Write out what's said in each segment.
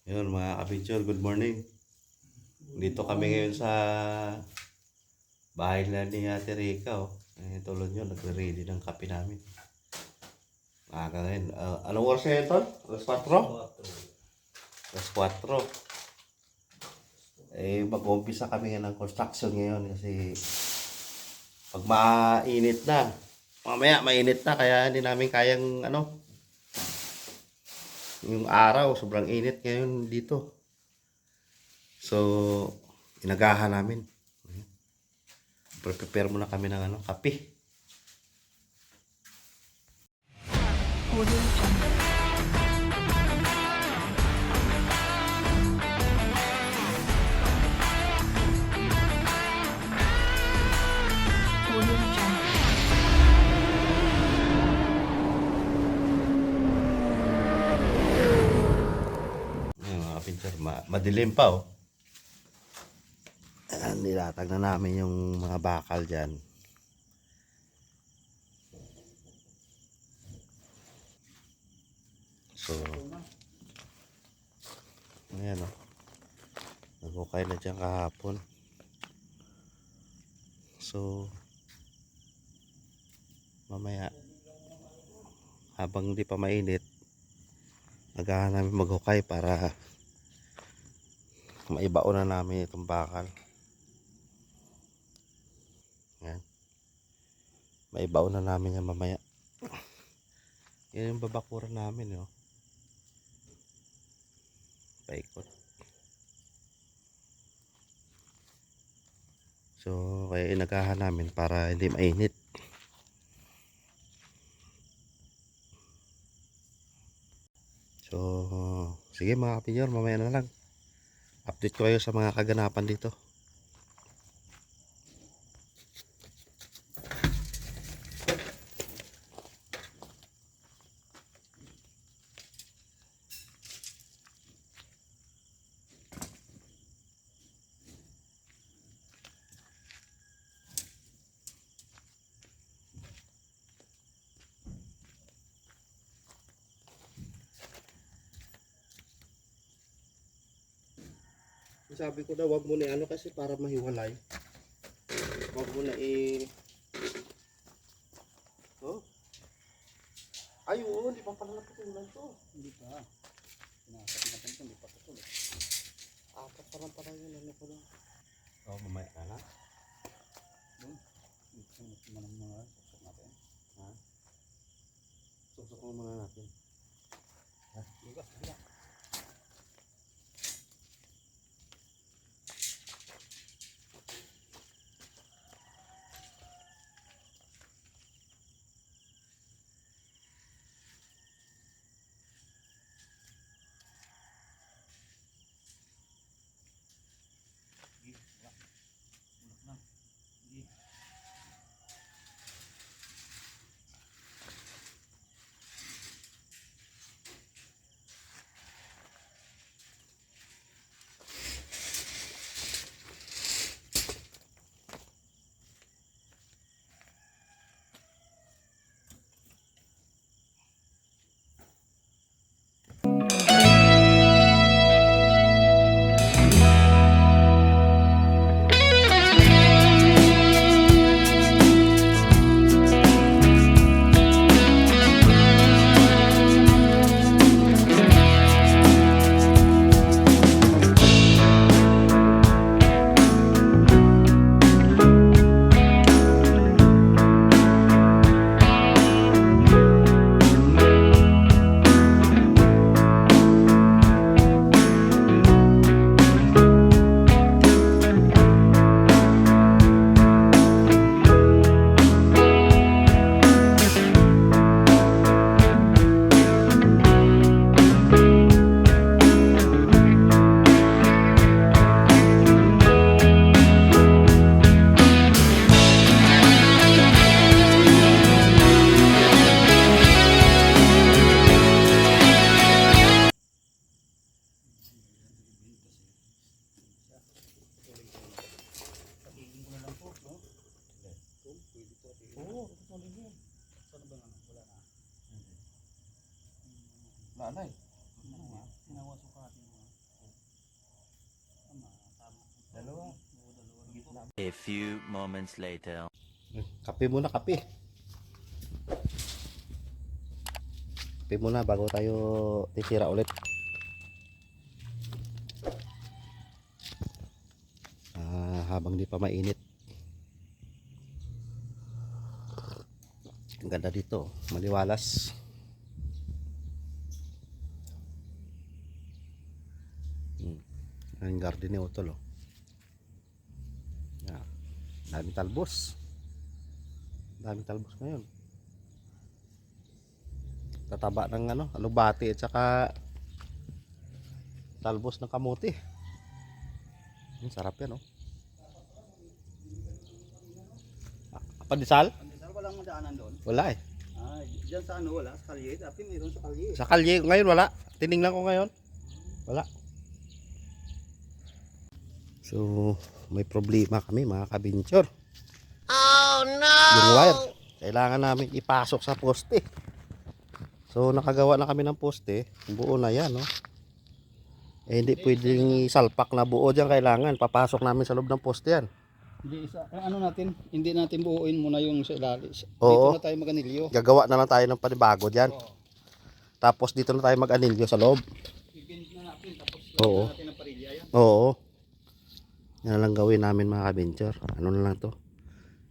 Yun mga kapicture, good morning. Dito kami ngayon sa bahay na ni Ate Rica. Oh. Tulad nyo, nagre-ready ng kape namin. Maaga ngayon. Anong oras ngayon, Tol? Alas 4? Alas 4. Mag-umpisa kami ngayon ng construction ngayon kasi pag mainit na, mamaya mainit na kaya hindi namin kayang yung araw, sobrang init ngayon dito. So, inagahan namin. Prepare muna kami ng kape. Mga kapinter, madilim pa oh. Nilatag na namin yung mga bakal dyan. So, ayan o. Nagukay na dyan kahapon. So, mamaya, habang hindi pa mainit, nagahan namin maghukay para maibaon na namin itong bakal. Ayan. Maibaon na namin yan mamaya. Yan yung babakuran namin oh. Paikot. So, kaya inagahan namin para hindi mainit. So, sige mga kapinyor, mamaya na lang. Update ko kayo sa mga kaganapan dito. Sabi ko daw wag mo na kasi para mahiwalay. Wag mo na oh. Ay, oo, hindi pa pala napatulan to. Hindi pa. Pinakapit natin ito, hindi pa patuloy. Apat pa lang pala yun, ko lang. Oh, mamaya ka na. Doon. Ito naman mga suksok natin. Ha? Suksok mo muna natin. Ha? Lugas, lugas. Wala na eh. Sinawa sukatin mo. A few moments later. Kape muna, kape. Kape muna bago tayo titira ulit. Habang di pa mainit. Ang ganda dito, maliwalas. Ang garden ni Utol, oh. Yan. Daming talbos. Daming talbos ngayon. Tataba ng alubati at saka talbos ng kamuti. Sarap yan, oh. Pandesal? Pandesal, walang madaanan doon. Wala eh. Diyan sa wala, sa kalye. Dati mayroon sa kalye. Sa kalye, ngayon wala. Tiningnan ko ngayon. Wala. So, may problema kami mga kabinchor. Oh no! Yung wire, kailangan namin ipasok sa poste. So, nakagawa na kami ng poste. Buo na yan, no? Hindi pwedeng salpak na buo dyan. Kailangan, papasok namin sa loob ng poste yan. Hindi natin buuin muna yung sa ilalim. Oo. Dito na tayo mag-anilyo. Gagawa na lang tayo ng panibago dyan. Tapos dito na tayo mag-anilyo sa loob. I-bend na natin, tapos Oo. natin ang parilya yan. Oo. Yan na lang gawin namin mga kabinchor. Ano na lang to?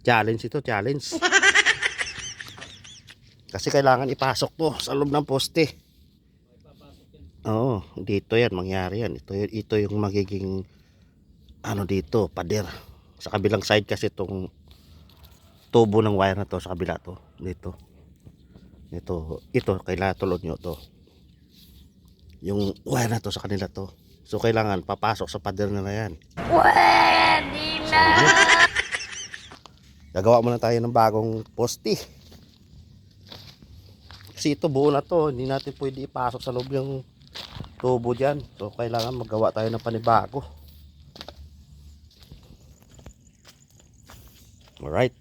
Challenge ito, challenge. Kasi kailangan ipasok to sa loob ng poste. Oo, dito yan, mangyari yan. Ito yung magiging dito, pader. Sa kabilang side kasi itong tubo ng wire na to, sa kabila to. Dito. Ito, kailangan tulod nyo to. Yung wire na to sa kanila to. So kailangan papasok sa pader na yan. Pwede na! Gagawa muna tayo ng bagong poste. Kasi ito buo na to, hindi natin pwede ipasok sa loob yung tubo dyan. So kailangan magawa tayo ng panibago. Alright.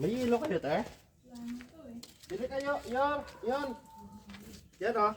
May yelo kayo, te? Bili kayo, yon. Yan, oh.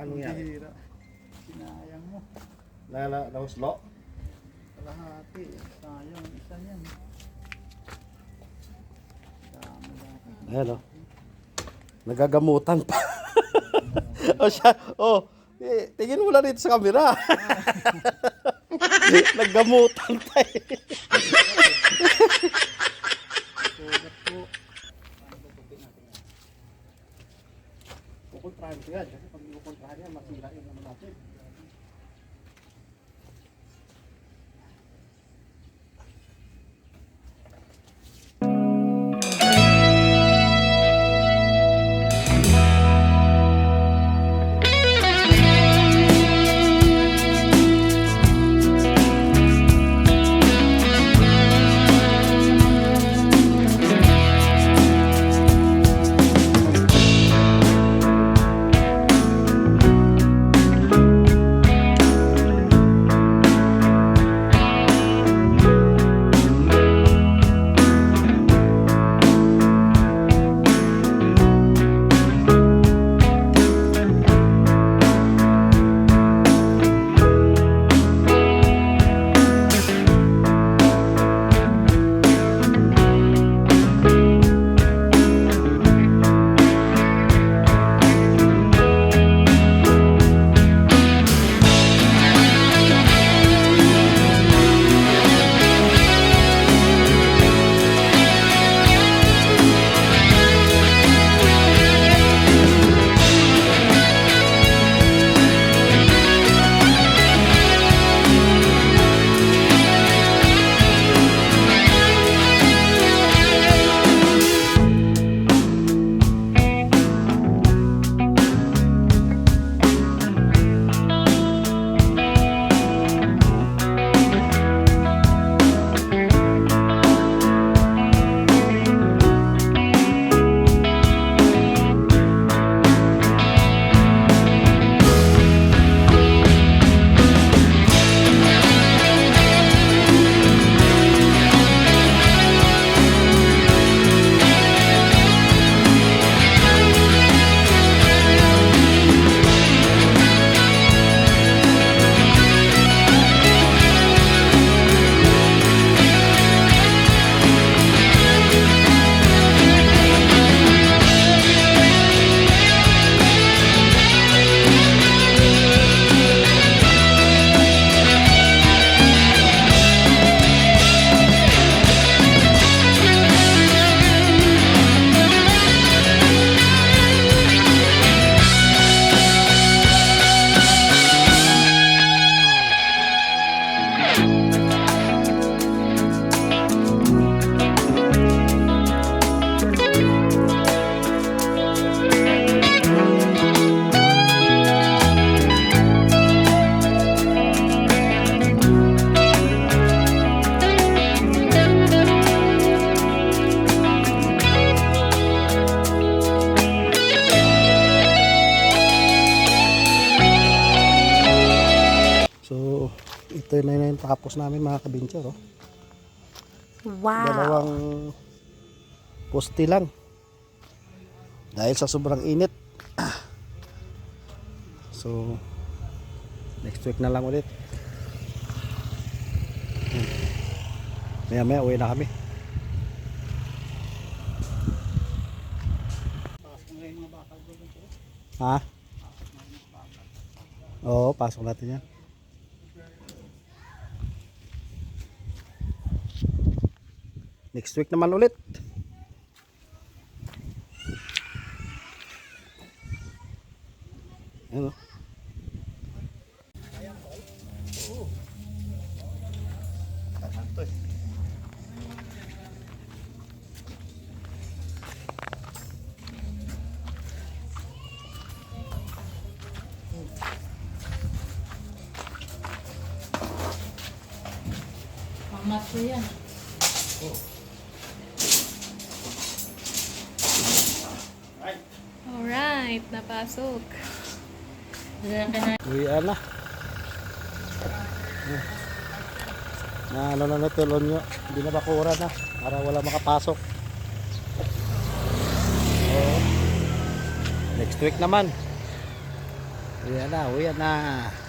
Anong nangyari? Bihira. Sinayang mo. Nahuslo? Kalahati. Sayang. Isa yan. Dami lang. Ayan o. Nagagamutan pa. O siya, tingin mo lang dito sa camera. Naggamutan pa eh. Sugat po. Kukontrahan ko yan. Kasi pag kukontrahan yan, masira yun naman natin. Ito na yung tapos namin mga kabincher. Oh. Wow. Dalawang poste lang. Dahil sa sobrang init. So, next week na lang ulit. Maya maya uwi na kami. Ha? Oo, pasok natin yan. Next week naman ulit. Ano? Mamat ko yan. Alright, napasok. Uwian na. Na ano na natulon nyo. Hindi na bakura na. Para wala makapasok. So, next week naman. Uyan na, uyan na.